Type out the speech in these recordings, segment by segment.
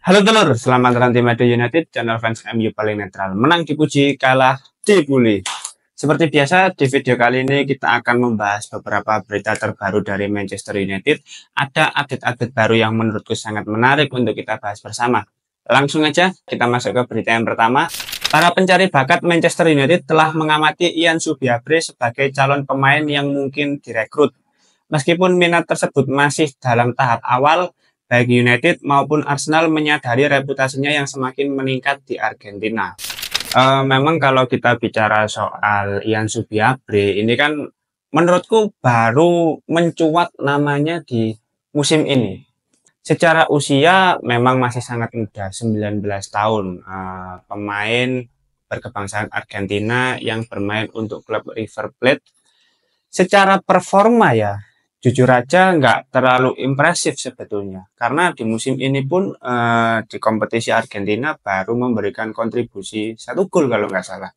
Halo telur, selamat datang di Madrid United, channel fans MU paling netral. Menang dipuji, kalah dibully. Seperti biasa, di video kali ini kita akan membahas beberapa berita terbaru dari Manchester United. Ada update-update baru yang menurutku sangat menarik untuk kita bahas bersama. Langsung aja, kita masuk ke berita yang pertama. Para pencari bakat Manchester United telah mengamati Ian Subiabre sebagai calon pemain yang mungkin direkrut. Meskipun minat tersebut masih dalam tahap awal, baik United maupun Arsenal menyadari reputasinya yang semakin meningkat di Argentina. Memang kalau kita bicara soal Ian Subiabre, ini kan menurutku baru mencuat namanya di musim ini. Secara usia memang masih sangat muda, 19 tahun. Pemain berkebangsaan Argentina yang bermain untuk klub River Plate. Secara performa ya, jujur aja nggak terlalu impresif sebetulnya. Karena di musim ini pun di kompetisi Argentina baru memberikan kontribusi 1 gol kalau nggak salah.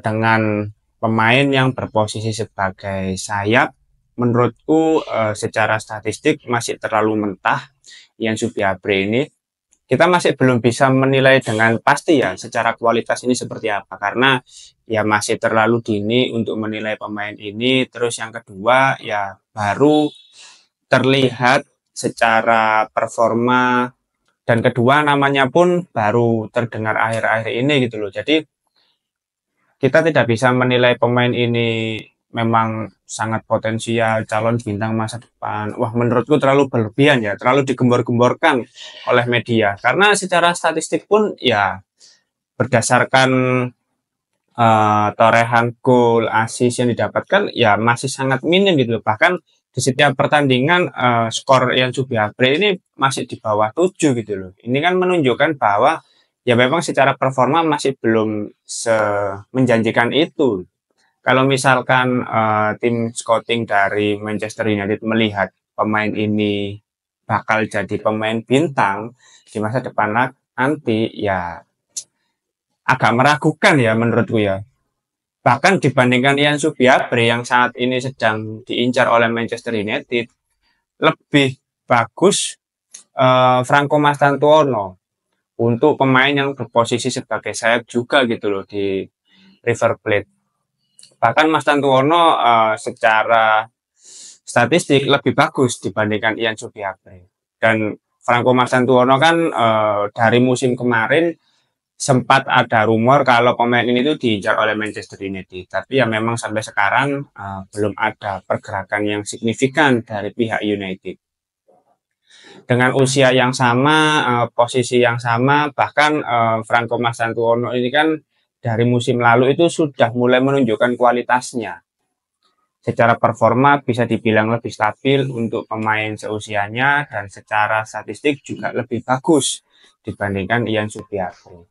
Dengan pemain yang berposisi sebagai sayap, menurutku secara statistik masih terlalu mentah. Yang Subiabre ini kita masih belum bisa menilai dengan pasti ya secara kualitas ini seperti apa, karena ya masih terlalu dini untuk menilai pemain ini. Terus yang kedua ya baru terlihat secara performa, dan kedua namanya pun baru terdengar akhir-akhir ini gitu loh. Jadi kita tidak bisa menilai pemain ini memang sangat potensial calon bintang masa depan. Wah, menurutku terlalu berlebihan ya, terlalu digembor-gemborkan oleh media. Karena secara statistik pun ya berdasarkan torehan gol, assist yang didapatkan ya masih sangat minim gitu loh. Bahkan di setiap pertandingan skor yang Subiabre ini masih di bawah 7 gitu loh. Ini kan menunjukkan bahwa ya memang secara performa masih belum menjanjikan itu. Kalau misalkan tim scouting dari Manchester United melihat pemain ini bakal jadi pemain bintang di masa depan nanti, ya agak meragukan ya menurutku ya. Bahkan dibandingkan Ian Subiabre yang saat ini sedang diincar oleh Manchester United, lebih bagus Franco Mastantuono untuk pemain yang berposisi sebagai sayap juga gitu loh di River Plate. Bahkan Mastantuono secara statistik lebih bagus dibandingkan Ian Subiabre. Dan Franco Mastantuono kan dari musim kemarin sempat ada rumor kalau pemain ini tuh diincar oleh Manchester United. Tapi ya memang sampai sekarang belum ada pergerakan yang signifikan dari pihak United. Dengan usia yang sama, posisi yang sama, bahkan Franco Mastantuono ini kan dari musim lalu itu sudah mulai menunjukkan kualitasnya. Secara performa bisa dibilang lebih stabil untuk pemain seusianya, dan secara statistik juga lebih bagus dibandingkan Ian Subiabre.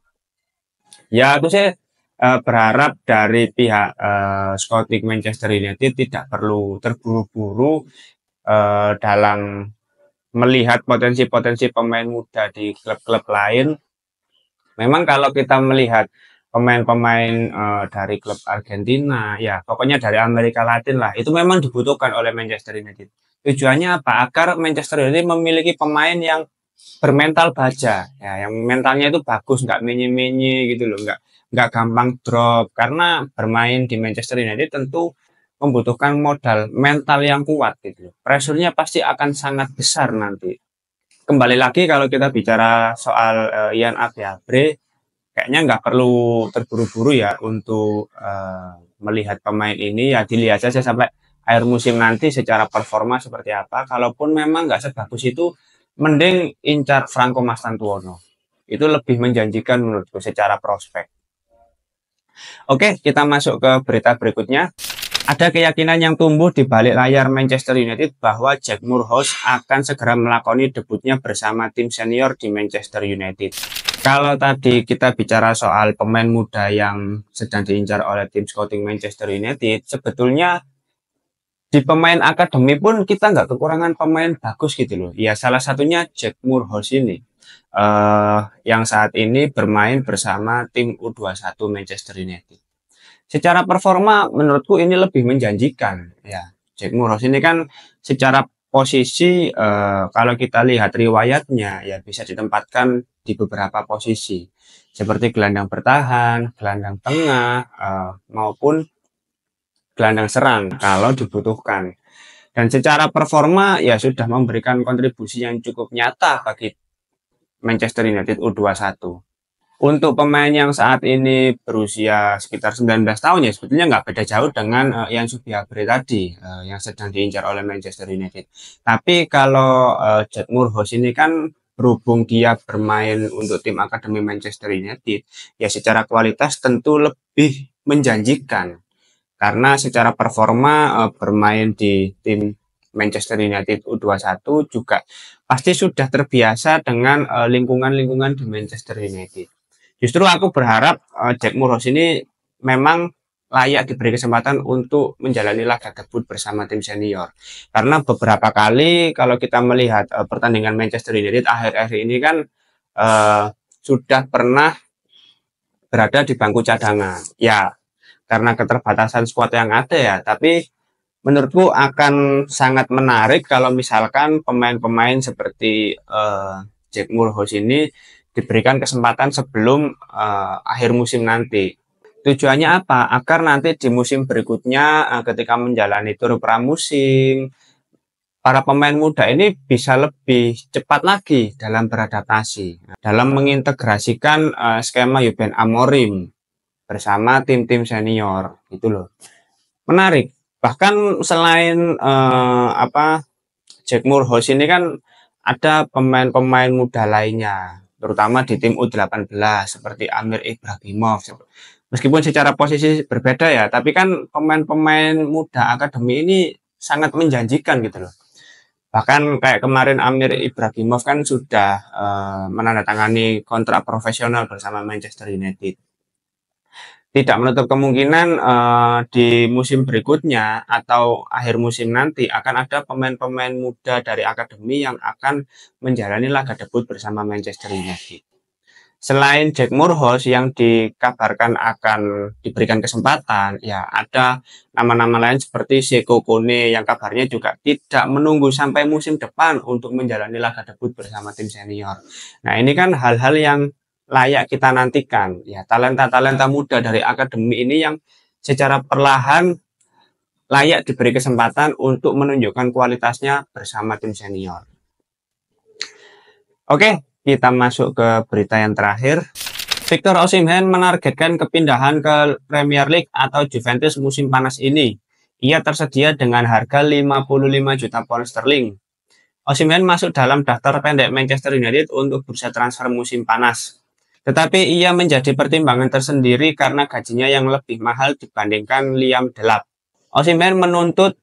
Ya, aku sih berharap dari pihak scouting Manchester United tidak perlu terburu-buru dalam melihat potensi-potensi pemain muda di klub-klub lain. Memang kalau kita melihat pemain-pemain dari klub Argentina, ya pokoknya dari Amerika Latin lah, itu memang dibutuhkan oleh Manchester United. Tujuannya apa? Agar Manchester United memiliki pemain yang bermental baja, ya, yang mentalnya itu bagus, nggak menye-menye gitu loh, nggak gampang drop. Karena bermain di Manchester United tentu membutuhkan modal mental yang kuat gitu loh. Pressure-nya pasti akan sangat besar nanti. Kembali lagi kalau kita bicara soal Ian Subiabre, kayaknya nggak perlu terburu-buru ya untuk melihat pemain ini. Ya dilihat saja sampai akhir musim nanti secara performa seperti apa. Kalaupun memang nggak sebagus itu, mending incar Franco Mastantuono. Itu lebih menjanjikan menurutku secara prospek. Oke, kita masuk ke berita berikutnya. Ada keyakinan yang tumbuh di balik layar Manchester United bahwa Jack Moorhouse akan segera melakoni debutnya bersama tim senior di Manchester United. Kalau tadi kita bicara soal pemain muda yang sedang diincar oleh tim scouting Manchester United, sebetulnya di pemain akademi pun kita nggak kekurangan pemain bagus gitu loh. Ya salah satunya Jack Moorhouse ini, yang saat ini bermain bersama tim U21 Manchester United. Secara performa menurutku ini lebih menjanjikan ya. Jack Moorhouse ini kan secara posisi kalau kita lihat riwayatnya ya bisa ditempatkan di beberapa posisi seperti gelandang bertahan, gelandang tengah maupun gelandang serang kalau dibutuhkan. Dan secara performa ya sudah memberikan kontribusi yang cukup nyata bagi Manchester United U21. Untuk pemain yang saat ini berusia sekitar 19 tahun ya sebetulnya nggak beda jauh dengan Ian Subiabre tadi yang sedang diincar oleh Manchester United. Tapi kalau Jack Moorhouse ini kan berhubung dia bermain untuk tim akademi Manchester United, ya secara kualitas tentu lebih menjanjikan. Karena secara performa bermain di tim Manchester United U21 juga pasti sudah terbiasa dengan lingkungan-lingkungan di Manchester United. Justru aku berharap Jack Moorhouse ini memang layak diberi kesempatan untuk menjalani laga debut bersama tim senior. Karena beberapa kali kalau kita melihat pertandingan Manchester United akhir-akhir ini kan sudah pernah berada di bangku cadangan. Ya, karena keterbatasan skuad yang ada ya, tapi menurutku akan sangat menarik kalau misalkan pemain-pemain seperti Jack Moorhouse ini diberikan kesempatan sebelum akhir musim nanti. Tujuannya apa? Agar nanti di musim berikutnya ketika menjalani tur pramusim, para pemain muda ini bisa lebih cepat lagi dalam beradaptasi, dalam mengintegrasikan skema Ruben Amorim bersama tim-tim senior, gitu loh. Menarik. Bahkan selain Jack Moorhouse ini kan ada pemain-pemain muda lainnya, terutama di tim U18 seperti Amir Ibrahimov. Meskipun secara posisi berbeda ya, tapi kan pemain-pemain muda akademi ini sangat menjanjikan gitu loh. Bahkan kayak kemarin Amir Ibrahimov kan sudah menandatangani kontrak profesional bersama Manchester United. Tidak menutup kemungkinan di musim berikutnya atau akhir musim nanti akan ada pemain-pemain muda dari akademi yang akan menjalani laga debut bersama Manchester United. Selain Jack Moorhouse yang dikabarkan akan diberikan kesempatan, ya ada nama-nama lain seperti Seko Kone yang kabarnya juga tidak menunggu sampai musim depan untuk menjalani laga debut bersama tim senior. Nah ini kan hal-hal yang layak kita nantikan, ya talenta-talenta muda dari akademi ini yang secara perlahan layak diberi kesempatan untuk menunjukkan kualitasnya bersama tim senior. Oke, kita masuk ke berita yang terakhir. Victor Osimhen menargetkan kepindahan ke Premier League atau Juventus musim panas ini. Ia tersedia dengan harga 55 juta pound sterling. Osimhen masuk dalam daftar pendek Manchester United untuk bursa transfer musim panas. Tetapi ia menjadi pertimbangan tersendiri karena gajinya yang lebih mahal dibandingkan Liam Delap. Osimhen menuntut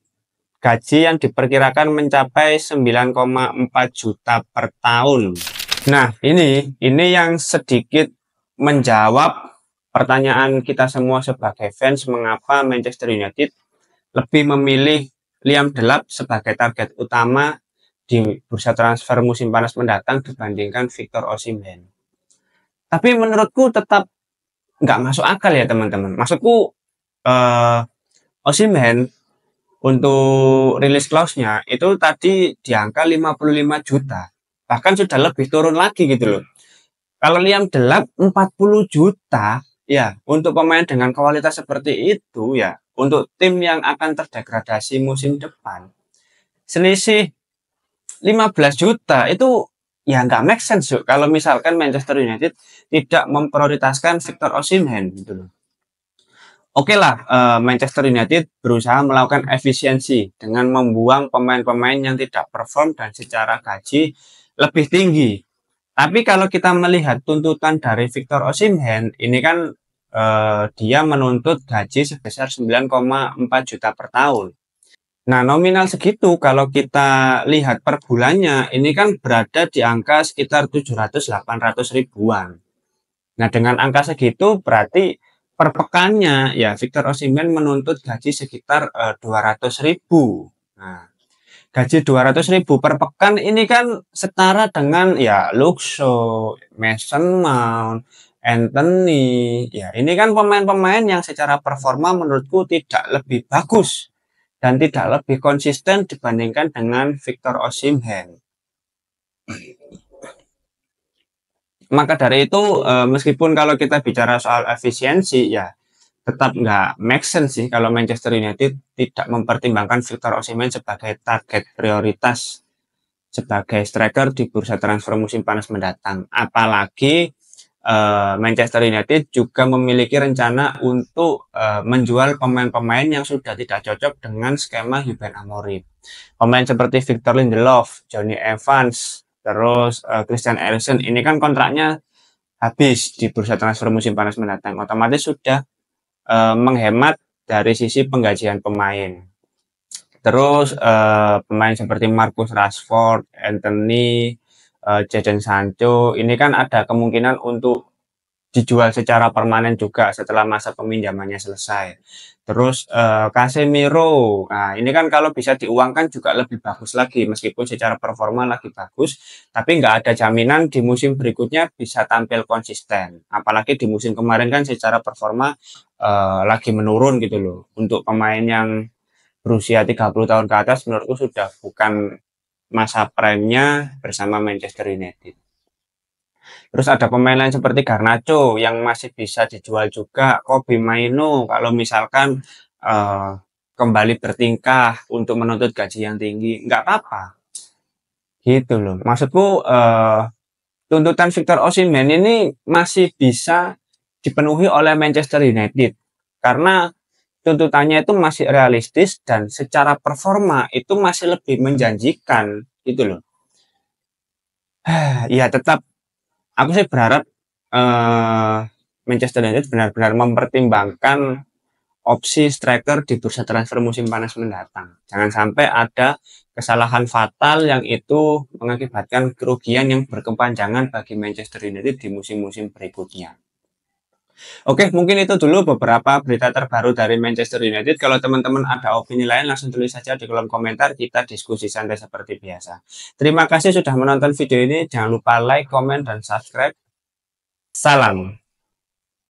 gaji yang diperkirakan mencapai 9,4 juta per tahun. Nah, ini yang sedikit menjawab pertanyaan kita semua sebagai fans mengapa Manchester United lebih memilih Liam Delap sebagai target utama di bursa transfer musim panas mendatang dibandingkan Victor Osimhen. Tapi menurutku tetap nggak masuk akal ya teman-teman. Maksudku Osimhen untuk rilis clause-nya itu tadi di angka 55 juta. Bahkan sudah lebih turun lagi gitu loh. Kalau Liam Delap 40 juta ya untuk pemain dengan kualitas seperti itu ya untuk tim yang akan terdegradasi musim depan. Selisih 15 juta itu ya nggak make sense yuk kalau misalkan Manchester United tidak memprioritaskan Victor Osimhen gitu loh. Oke lah, Manchester United berusaha melakukan efisiensi dengan membuang pemain-pemain yang tidak perform dan secara gaji lebih tinggi. Tapi kalau kita melihat tuntutan dari Victor Osimhen, ini kan dia menuntut gaji sebesar 9,4 juta per tahun. Nah, nominal segitu kalau kita lihat per bulannya, ini kan berada di angka sekitar 700-800 ribuan. Nah, dengan angka segitu berarti per pekannya ya Victor Osimhen menuntut gaji sekitar 200 ribu. Nah, gaji 200 ribu per pekan ini kan setara dengan ya Luxo, Mason Mount, Anthony. Ya, ini kan pemain-pemain yang secara performa menurutku tidak lebih bagus dan tidak lebih konsisten dibandingkan dengan Victor Osimhen. Maka dari itu meskipun kalau kita bicara soal efisiensi ya tetap nggak make sense sih kalau Manchester United tidak mempertimbangkan Victor Osimhen sebagai target prioritas sebagai striker di bursa transfer musim panas mendatang. Apalagi Manchester United juga memiliki rencana untuk menjual pemain-pemain yang sudah tidak cocok dengan skema Ruben Amorim. Pemain seperti Victor Lindelof, Johnny Evans, terus Christian Eriksen ini kan kontraknya habis di bursa transfer musim panas mendatang. Otomatis sudah menghemat dari sisi penggajian pemain. Terus pemain seperti Marcus Rashford, Anthony, Jadon Sancho ini kan ada kemungkinan untuk dijual secara permanen juga setelah masa peminjamannya selesai. Terus Casemiro, nah ini kan kalau bisa diuangkan juga lebih bagus lagi meskipun secara performa lagi bagus, tapi nggak ada jaminan di musim berikutnya bisa tampil konsisten. Apalagi di musim kemarin kan secara performa lagi menurun gitu loh. Untuk pemain yang berusia 30 tahun ke atas menurutku sudah bukan masa prime-nya bersama Manchester United. Terus ada pemain lain seperti Garnacho yang masih bisa dijual juga, Kobbie Mainoo kalau misalkan kembali bertingkah untuk menuntut gaji yang tinggi, nggak apa-apa. Gitu loh. Maksudku tuntutan Victor Osimhen ini masih bisa dipenuhi oleh Manchester United karena tuntutannya itu masih realistis dan secara performa itu masih lebih menjanjikan gitu loh. Ya tetap aku sih berharap Manchester United benar-benar mempertimbangkan opsi striker di bursa transfer musim panas mendatang. Jangan sampai ada kesalahan fatal yang itu mengakibatkan kerugian yang berkepanjangan bagi Manchester United di musim-musim berikutnya. Oke, mungkin itu dulu beberapa berita terbaru dari Manchester United. Kalau teman-teman ada opini lain, langsung tulis saja di kolom komentar. Kita diskusi santai seperti biasa. Terima kasih sudah menonton video ini. Jangan lupa like, komen, dan subscribe. Salam.